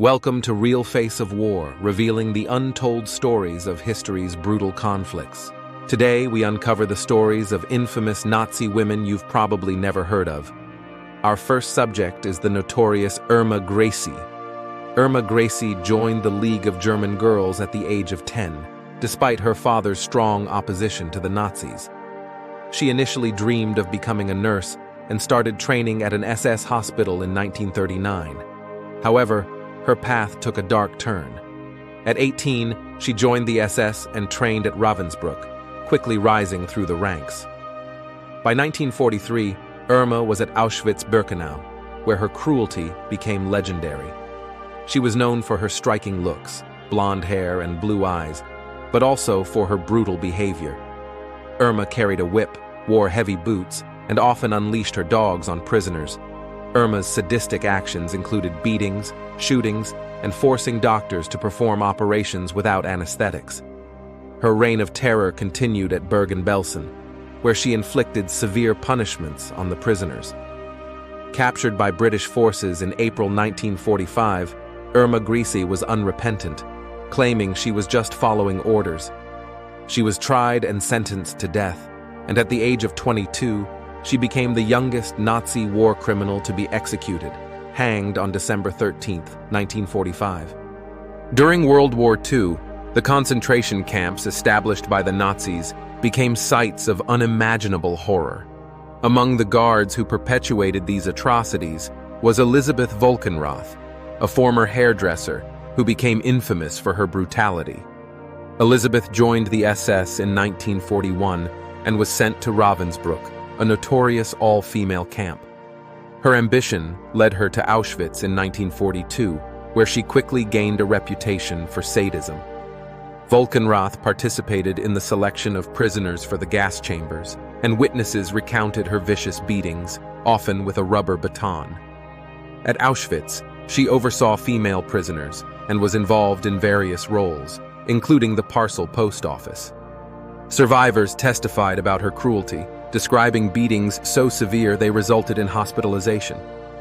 Welcome to Real Face of War, revealing the untold stories of history's brutal conflicts. Today, we uncover the stories of infamous Nazi women you've probably never heard of. Our first subject is the notorious Irma Grese. Irma Grese joined the League of German Girls at the age of 10, despite her father's strong opposition to the Nazis. She initially dreamed of becoming a nurse and started training at an SS hospital in 1939. However, her path took a dark turn. At 18, she joined the SS and trained at Ravensbrück, quickly rising through the ranks. By 1943, Irma was at Auschwitz-Birkenau, where her cruelty became legendary. She was known for her striking looks, blonde hair and blue eyes, but also for her brutal behavior. Irma carried a whip, wore heavy boots, and often unleashed her dogs on prisoners. Irma's sadistic actions included beatings, shootings, and forcing doctors to perform operations without anesthetics. Her reign of terror continued at Bergen-Belsen, where she inflicted severe punishments on the prisoners. Captured by British forces in April 1945, Irma Grese was unrepentant, claiming she was just following orders. She was tried and sentenced to death, and at the age of 22, she became the youngest Nazi war criminal to be executed, hanged on December 13, 1945. During World War II, the concentration camps established by the Nazis became sites of unimaginable horror. Among the guards who perpetuated these atrocities was Elisabeth Volkenrath, a former hairdresser who became infamous for her brutality. Elisabeth joined the SS in 1941 and was sent to Ravensbrück, a notorious all-female camp. Her ambition led her to Auschwitz in 1942, where she quickly gained a reputation for sadism. Volkenrath participated in the selection of prisoners for the gas chambers, and witnesses recounted her vicious beatings, often with a rubber baton. At Auschwitz, she oversaw female prisoners and was involved in various roles, including the parcel post office. Survivors testified about her cruelty, describing beatings so severe they resulted in hospitalization.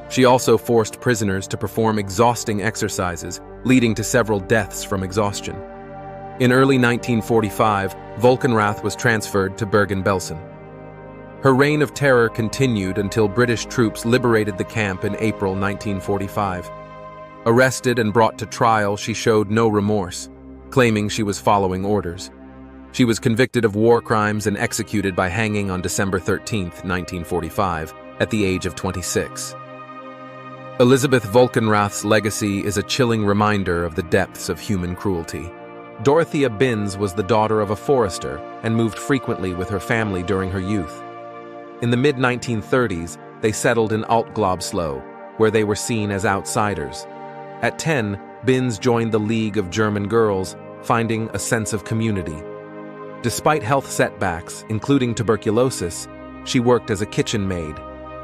She also forced prisoners to perform exhausting exercises, leading to several deaths from exhaustion. In early 1945, Volkenrath was transferred to Bergen-Belsen. Her reign of terror continued until British troops liberated the camp in April 1945. Arrested and brought to trial, she showed no remorse, claiming she was following orders. She was convicted of war crimes and executed by hanging on December 13, 1945, at the age of 26. Elisabeth Volkenrath's legacy is a chilling reminder of the depths of human cruelty. Dorothea Binz was the daughter of a forester and moved frequently with her family during her youth. In the mid-1930s, they settled in Alt-Globslow, where they were seen as outsiders. At 10, Binz joined the League of German Girls, finding a sense of community. Despite health setbacks, including tuberculosis, she worked as a kitchen maid.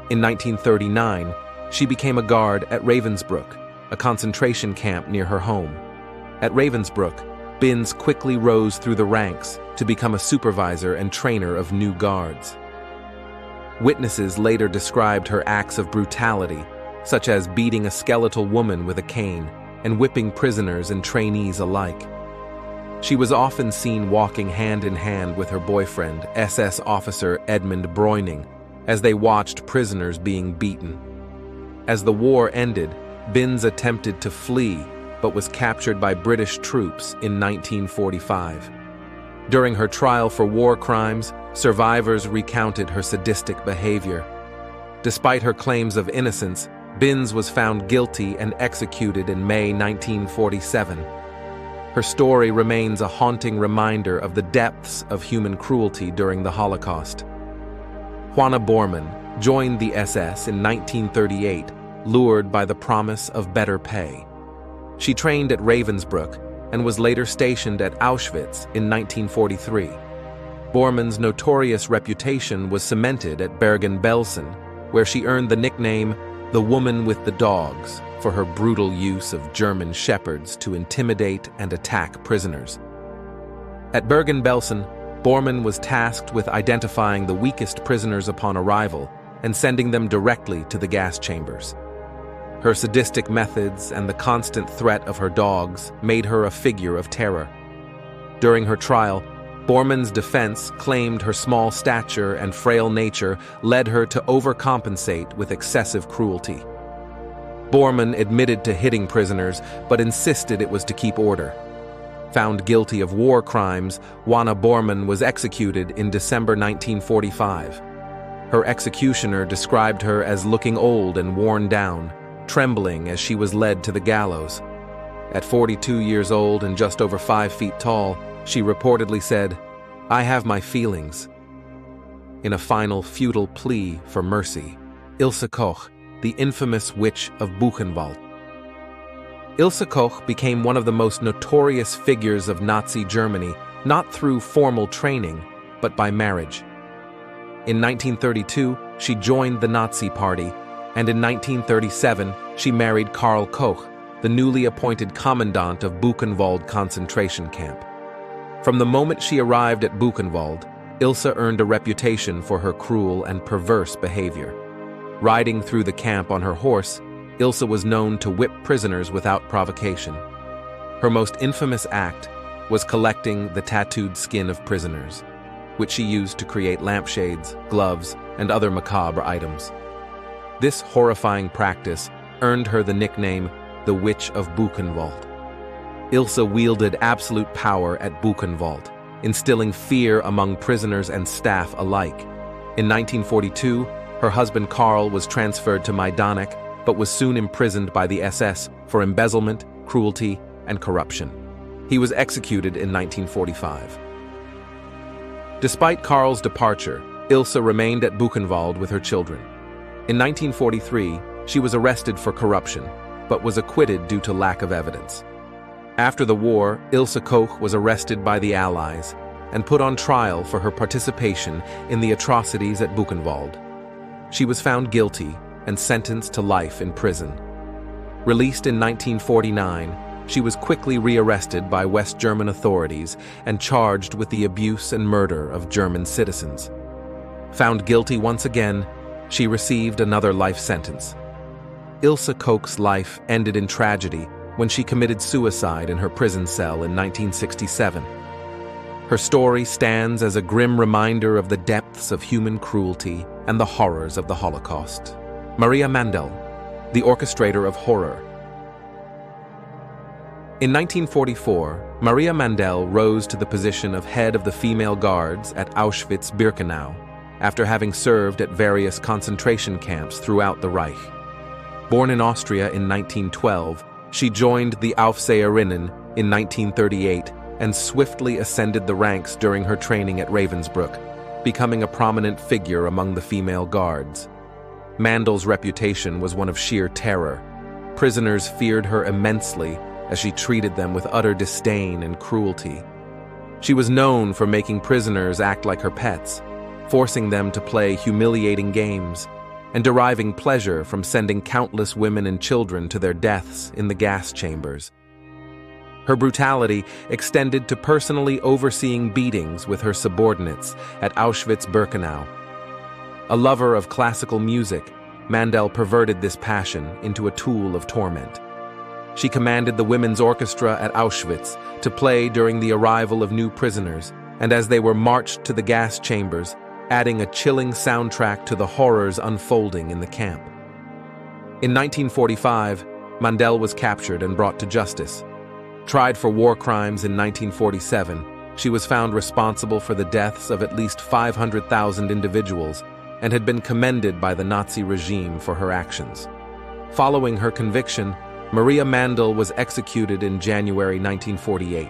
In 1939, she became a guard at Ravensbrück, a concentration camp near her home. At Ravensbrück, Binz quickly rose through the ranks to become a supervisor and trainer of new guards. Witnesses later described her acts of brutality, such as beating a skeletal woman with a cane and whipping prisoners and trainees alike. She was often seen walking hand in hand with her boyfriend, SS officer Edmund Breuning, as they watched prisoners being beaten. As the war ended, Binz attempted to flee, but was captured by British troops in 1945. During her trial for war crimes, survivors recounted her sadistic behavior. Despite her claims of innocence, Binz was found guilty and executed in May 1947. Her story remains a haunting reminder of the depths of human cruelty during the Holocaust. Juana Bormann joined the SS in 1938, lured by the promise of better pay. She trained at Ravensbrück and was later stationed at Auschwitz in 1943. Bormann's notorious reputation was cemented at Bergen-Belsen, where she earned the nickname "the woman with the dogs" for her brutal use of German shepherds to intimidate and attack prisoners. At Bergen-Belsen, Bormann was tasked with identifying the weakest prisoners upon arrival and sending them directly to the gas chambers. Her sadistic methods and the constant threat of her dogs made her a figure of terror. During her trial, Bormann's defense claimed her small stature and frail nature led her to overcompensate with excessive cruelty. Bormann admitted to hitting prisoners, but insisted it was to keep order. Found guilty of war crimes, Juana Bormann was executed in December 1945. Her executioner described her as looking old and worn down, trembling as she was led to the gallows. At 42 years old and just over 5 feet tall, she reportedly said, "I have my feelings." In a final futile plea for mercy, Ilse Koch, the infamous witch of Buchenwald. Ilse Koch became one of the most notorious figures of Nazi Germany, not through formal training, but by marriage. In 1932, she joined the Nazi Party, and in 1937, she married Karl Koch, the newly appointed commandant of Buchenwald concentration camp. From the moment she arrived at Buchenwald, Ilse earned a reputation for her cruel and perverse behavior. Riding through the camp on her horse, Ilse was known to whip prisoners without provocation. Her most infamous act was collecting the tattooed skin of prisoners, which she used to create lampshades, gloves, and other macabre items. This horrifying practice earned her the nickname the Witch of Buchenwald. Ilse wielded absolute power at Buchenwald, instilling fear among prisoners and staff alike. In 1942, her husband Karl was transferred to Majdanek, but was soon imprisoned by the SS for embezzlement, cruelty, and corruption. He was executed in 1945. Despite Karl's departure, Ilse remained at Buchenwald with her children. In 1943, she was arrested for corruption, but was acquitted due to lack of evidence. After the war, Ilse Koch was arrested by the Allies and put on trial for her participation in the atrocities at Buchenwald. She was found guilty and sentenced to life in prison. Released in 1949, she was quickly rearrested by West German authorities and charged with the abuse and murder of German citizens. Found guilty once again, she received another life sentence. Ilse Koch's life ended in tragedy when she committed suicide in her prison cell in 1967. Her story stands as a grim reminder of the depths of human cruelty and the horrors of the Holocaust. Maria Mandel, the orchestrator of horror. In 1944, Maria Mandel rose to the position of head of the female guards at Auschwitz-Birkenau after having served at various concentration camps throughout the Reich. Born in Austria in 1912, she joined the Aufseherinnen in 1938 and swiftly ascended the ranks during her training at Ravensbrück, becoming a prominent figure among the female guards. Mandel's reputation was one of sheer terror. Prisoners feared her immensely as she treated them with utter disdain and cruelty. She was known for making prisoners act like her pets, forcing them to play humiliating games, and deriving pleasure from sending countless women and children to their deaths in the gas chambers. Her brutality extended to personally overseeing beatings with her subordinates at Auschwitz-Birkenau. A lover of classical music, Mandel perverted this passion into a tool of torment. She commanded the women's orchestra at Auschwitz to play during the arrival of new prisoners, and as they were marched to the gas chambers, adding a chilling soundtrack to the horrors unfolding in the camp. In 1945, Mandel was captured and brought to justice. Tried for war crimes in 1947, she was found responsible for the deaths of at least 500,000 individuals and had been commended by the Nazi regime for her actions. Following her conviction, Maria Mandel was executed in January 1948.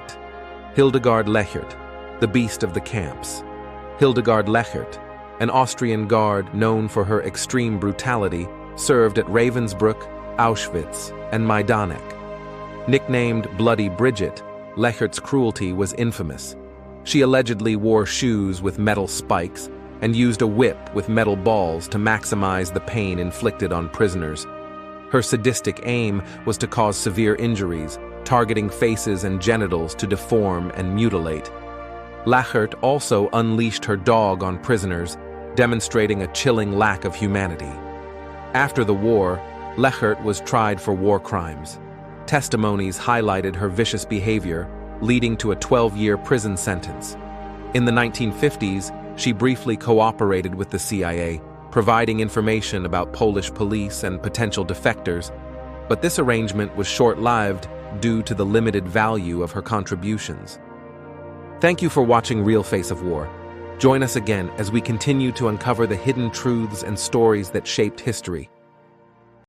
Hildegard Lechert, the beast of the camps. Hildegard Lechert, an Austrian guard known for her extreme brutality, served at Ravensbrück, Auschwitz, and Majdanek. Nicknamed Bloody Bridget, Lechert's cruelty was infamous. She allegedly wore shoes with metal spikes and used a whip with metal balls to maximize the pain inflicted on prisoners. Her sadistic aim was to cause severe injuries, targeting faces and genitals to deform and mutilate. Lechert also unleashed her dog on prisoners, demonstrating a chilling lack of humanity. After the war, Lechert was tried for war crimes. Testimonies highlighted her vicious behavior, leading to a 12-year prison sentence. In the 1950s, she briefly cooperated with the CIA, providing information about Polish police and potential defectors, but this arrangement was short-lived due to the limited value of her contributions. Thank you for watching Real Face of War. Join us again as we continue to uncover the hidden truths and stories that shaped history.